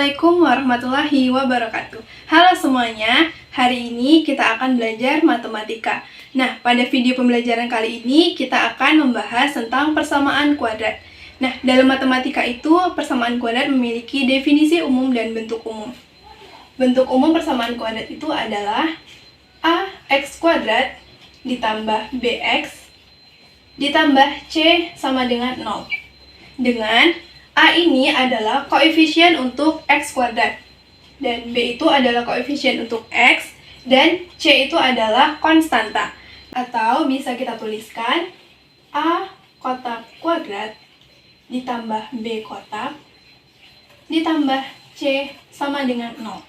Assalamualaikum warahmatullahi wabarakatuh. Halo semuanya, hari ini kita akan belajar matematika. Nah, pada video pembelajaran kali ini kita akan membahas tentang persamaan kuadrat. Nah, dalam matematika itu persamaan kuadrat memiliki definisi umum dan bentuk umum. Bentuk umum persamaan kuadrat itu adalah ax kuadrat ditambah bx ditambah c sama dengan 0. Dengan A ini adalah koefisien untuk x kuadrat, dan B itu adalah koefisien untuk x, dan C itu adalah konstanta. Atau bisa kita tuliskan A kotak kuadrat ditambah B kotak ditambah C sama dengan 0.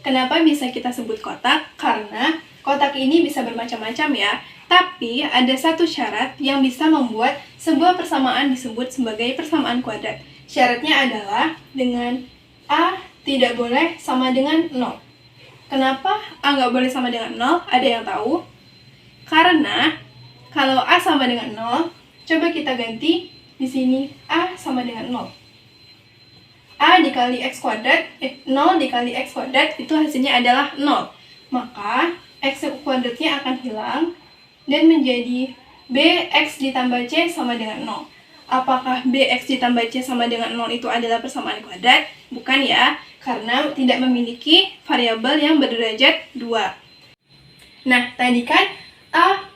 Kenapa bisa kita sebut kotak? Karena kotak ini bisa bermacam-macam ya. Tapi ada satu syarat yang bisa membuat sebuah persamaan disebut sebagai persamaan kuadrat. Syaratnya adalah dengan A tidak boleh sama dengan 0. Kenapa A nggak boleh sama dengan 0? Ada yang tahu? Karena kalau A sama dengan 0, coba kita ganti di sini A sama dengan 0. A dikali x kuadrat, 0 dikali x kuadrat itu hasilnya adalah 0. Maka x kuadratnya akan hilang dan menjadi bx ditambah c sama dengan 0. Apakah bx ditambah c sama dengan 0 itu adalah persamaan kuadrat? Bukan ya, karena tidak memiliki variabel yang berderajat 2. Nah, tadi kan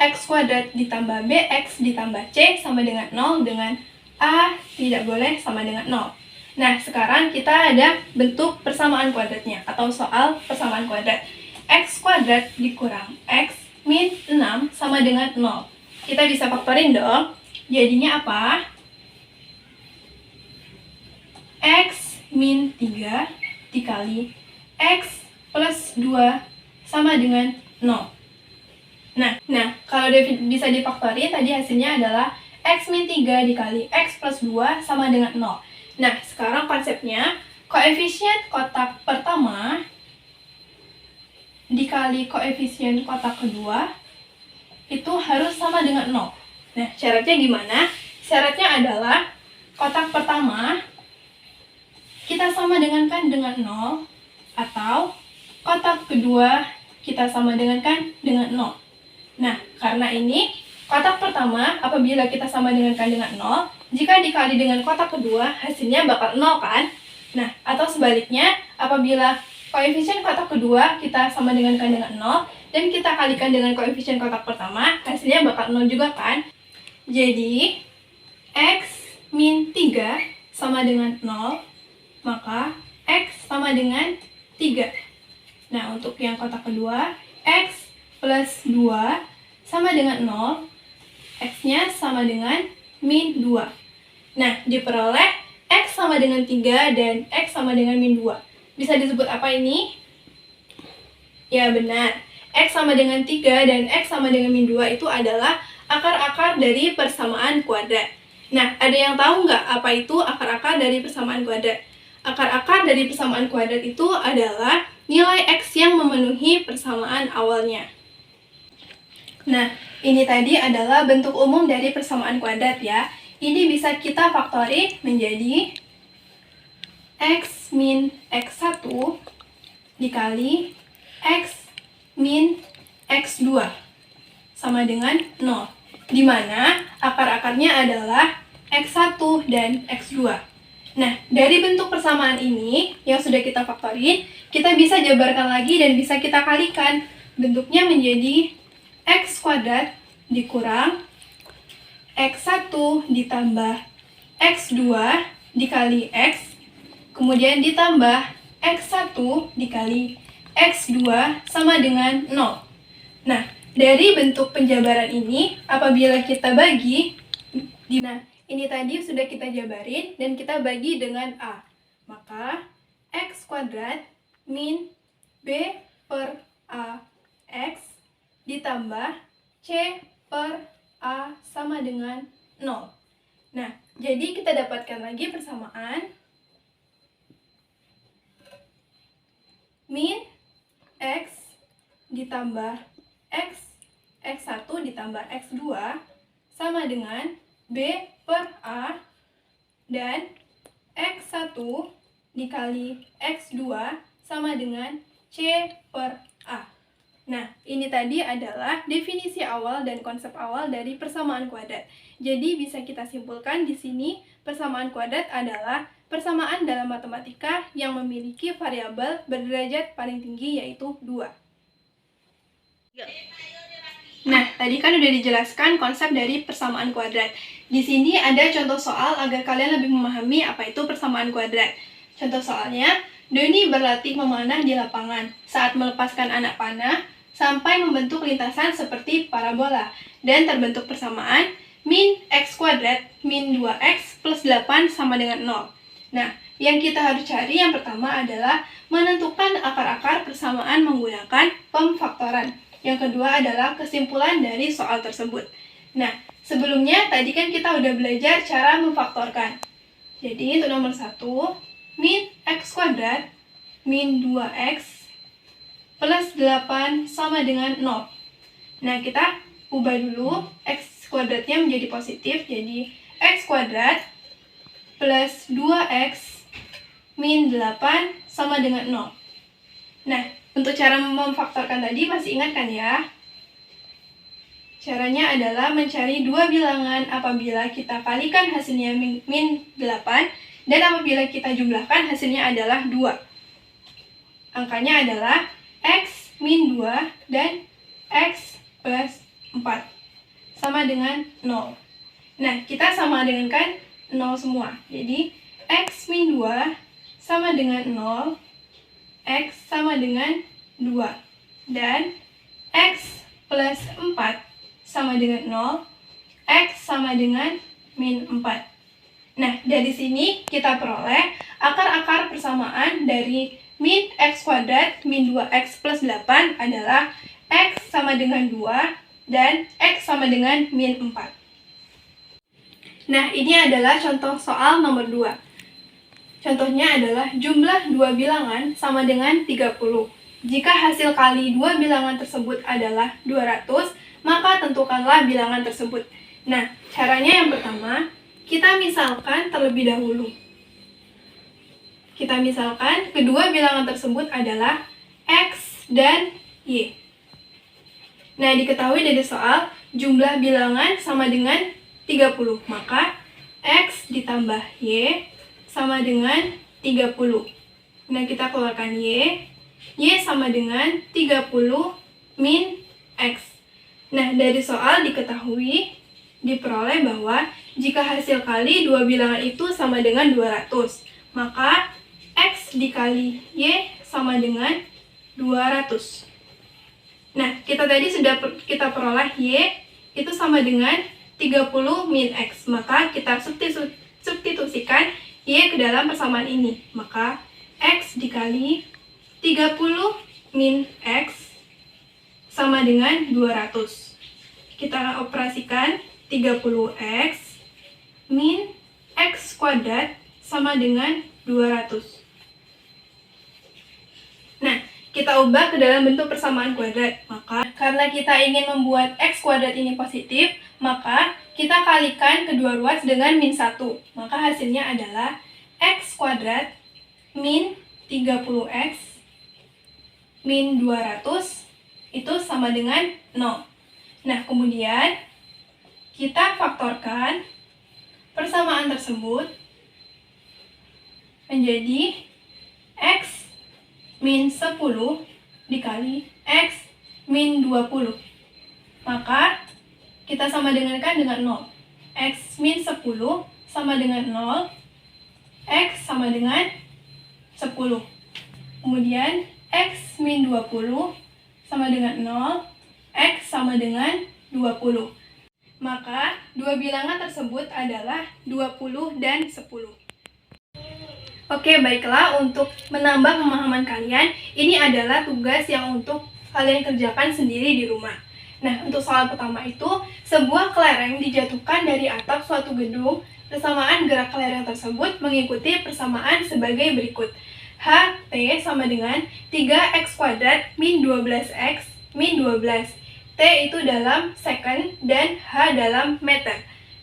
ax kuadrat ditambah bx ditambah c sama dengan 0 dengan a tidak boleh sama dengan 0. Nah, sekarang kita ada bentuk persamaan kuadratnya atau soal persamaan kuadrat. X kuadrat dikurang x min 6 sama dengan 0. Kita bisa faktorin dong. Jadinya apa? X min 3 dikali X plus 2 sama dengan 0. Nah, kalau bisa difaktorin, tadi hasilnya adalah X min 3 dikali X plus 2 sama dengan 0. Nah, sekarang konsepnya, koefisien kotak pertama dikali koefisien kotak kedua itu harus sama dengan 0. Nah, syaratnya gimana? Syaratnya adalah kotak pertama kita sama dengan 0 atau kotak kedua kita sama dengan 0. Nah, karena ini kotak pertama apabila kita sama dengan 0, jika dikali dengan kotak kedua hasilnya bakal 0 kan? Nah, atau sebaliknya apabila koefisien kotak kedua kita sama dengan 0 dan kita kalikan dengan koefisien kotak pertama, hasilnya bakal 0 juga kan? Jadi X min 3 sama dengan 0, maka X sama dengan 3. Nah, untuk yang kotak kedua, X plus 2 sama dengan 0, X-nya sama dengan min 2. Nah, diperoleh X sama dengan 3 dan X sama dengan min 2. Bisa disebut apa ini? Ya benar, X sama dengan 3 dan X sama dengan min 2 itu adalah akar-akar dari persamaan kuadrat. Nah, ada yang tahu nggak apa itu akar-akar dari persamaan kuadrat? Akar-akar dari persamaan kuadrat itu adalah nilai X yang memenuhi persamaan awalnya. Nah, ini tadi adalah bentuk umum dari persamaan kuadrat ya. Ini bisa kita faktorin menjadi X min X1 dikali X min X2 sama dengan 0, di mana akar-akarnya adalah X1 dan X2. Nah, dari bentuk persamaan ini yang sudah kita faktorin, kita bisa jabarkan lagi dan bisa kita kalikan. Bentuknya menjadi X kuadrat dikurang X1 ditambah X2 dikali X, kemudian ditambah X1 dikali X2 sama dengan 0. Nah, dari bentuk penjabaran ini, apabila kita bagi, ini tadi sudah kita jabarin dan kita bagi dengan A. Maka X kuadrat min B per A X ditambah C per A sama dengan 0. Nah, jadi kita dapatkan lagi persamaan min X ditambah X1 ditambah X2 sama dengan B per A dan X1 dikali X2 sama dengan C per A. Nah, ini tadi adalah definisi awal dan konsep awal dari persamaan kuadrat. Jadi bisa kita simpulkan di sini persamaan kuadrat adalah persamaan dalam matematika yang memiliki variabel berderajat paling tinggi yaitu 2. Nah, tadi kan udah dijelaskan konsep dari persamaan kuadrat. Di sini ada contoh soal agar kalian lebih memahami apa itu persamaan kuadrat. Contoh soalnya, Doni berlatih memanah di lapangan. Saat melepaskan anak panah, sampai membentuk lintasan seperti parabola. Dan terbentuk persamaan min x kuadrat min 2x plus 8 sama dengan 0. Nah, yang kita harus cari yang pertama adalah menentukan akar-akar persamaan menggunakan pemfaktoran. Yang kedua adalah kesimpulan dari soal tersebut. Nah, sebelumnya tadi kan kita udah belajar cara memfaktorkan. Jadi untuk nomor 1, min x kuadrat min 2x plus 8 sama dengan 0. Nah, kita ubah dulu x kuadratnya menjadi positif. Jadi x kuadrat plus 2x min 8 sama dengan 0. Nah, untuk cara memfaktorkan tadi masih ingat kan ya? Caranya adalah mencari dua bilangan apabila kita kalikan hasilnya min 8 dan apabila kita jumlahkan hasilnya adalah 2. Angkanya adalah x min 2 dan x plus 4 sama dengan 0. Nah, kita sama dengan kan 0 semua. Jadi, x min 2 sama dengan 0, x sama dengan 2. Dan x plus 4 sama dengan 0, x sama dengan min 4. Nah, dari sini kita peroleh akar-akar persamaan dari min x kuadrat min 2x plus 8 adalah x sama dengan 2 dan x sama dengan min 4. Nah, ini adalah contoh soal nomor 2. Contohnya adalah jumlah dua bilangan sama dengan 30. Jika hasil kali dua bilangan tersebut adalah 200, maka tentukanlah bilangan tersebut. Nah, caranya yang pertama, kita misalkan terlebih dahulu. Kita misalkan kedua bilangan tersebut adalah x dan y. Nah, diketahui dari soal jumlah bilangan sama dengan 30. Maka x ditambah y sama dengan 30. Nah, kita keluarkan y sama dengan 30 min x. Nah, dari soal diketahui, diperoleh bahwa jika hasil kali dua bilangan itu sama dengan 200, maka x dikali y sama dengan 200. Nah, kita tadi sudah kita peroleh y itu sama dengan 30 min x. Maka kita substitusikan y ke dalam persamaan ini. Maka x dikali 30 min x sama dengan 200. Kita operasikan 30x min x kuadrat sama dengan 200. Nah, kita ubah ke dalam bentuk persamaan kuadrat. Maka, karena kita ingin membuat x kuadrat ini positif, maka kita kalikan kedua ruas dengan min 1. Maka hasilnya adalah x kuadrat min 30x min 200 itu sama dengan 0. Nah, kemudian kita faktorkan persamaan tersebut menjadi x min 10 dikali x min 20. Maka kita sama dengankan dengan 0. X min 10 sama dengan 0. X sama dengan 10. Kemudian x min 20 sama dengan 0. X sama dengan 20. Maka dua bilangan tersebut adalah 20 dan 10. Oke, baiklah, untuk menambah pemahaman kalian, ini adalah tugas yang untuk kalian kerjakan sendiri di rumah. Nah, untuk soal pertama itu, sebuah kelereng dijatuhkan dari atap suatu gedung, persamaan gerak kelereng tersebut mengikuti persamaan sebagai berikut. HT sama dengan 3x kuadrat min 12x min 12. T itu dalam second dan H dalam meter.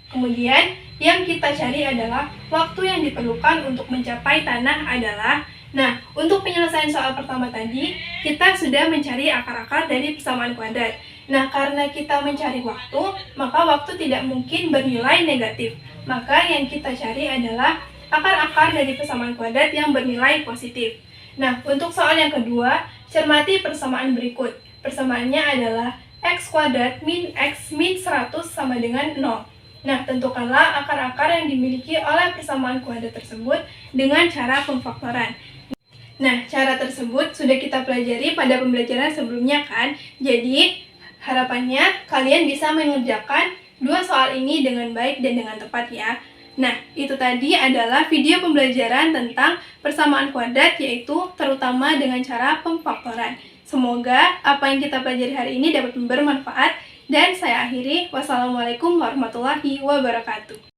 Kemudian, Yang kita cari adalah waktu yang diperlukan untuk mencapai tanah adalah. Nah, untuk penyelesaian soal pertama tadi, kita sudah mencari akar-akar dari persamaan kuadrat. Nah, karena kita mencari waktu, maka waktu tidak mungkin bernilai negatif. Maka yang kita cari adalah akar-akar dari persamaan kuadrat yang bernilai positif. Nah, untuk soal yang kedua, cermati persamaan berikut. Persamaannya adalah x kuadrat min x min 100 sama dengan 0. Nah, tentukanlah akar-akar yang dimiliki oleh persamaan kuadrat tersebut dengan cara pemfaktoran. Nah, cara tersebut sudah kita pelajari pada pembelajaran sebelumnya kan? Jadi, harapannya kalian bisa mengerjakan dua soal ini dengan baik dan dengan tepat ya. Nah, itu tadi adalah video pembelajaran tentang persamaan kuadrat, yaitu terutama dengan cara pemfaktoran. Semoga apa yang kita pelajari hari ini dapat bermanfaat. Dan saya akhiri, wassalamualaikum warahmatullahi wabarakatuh.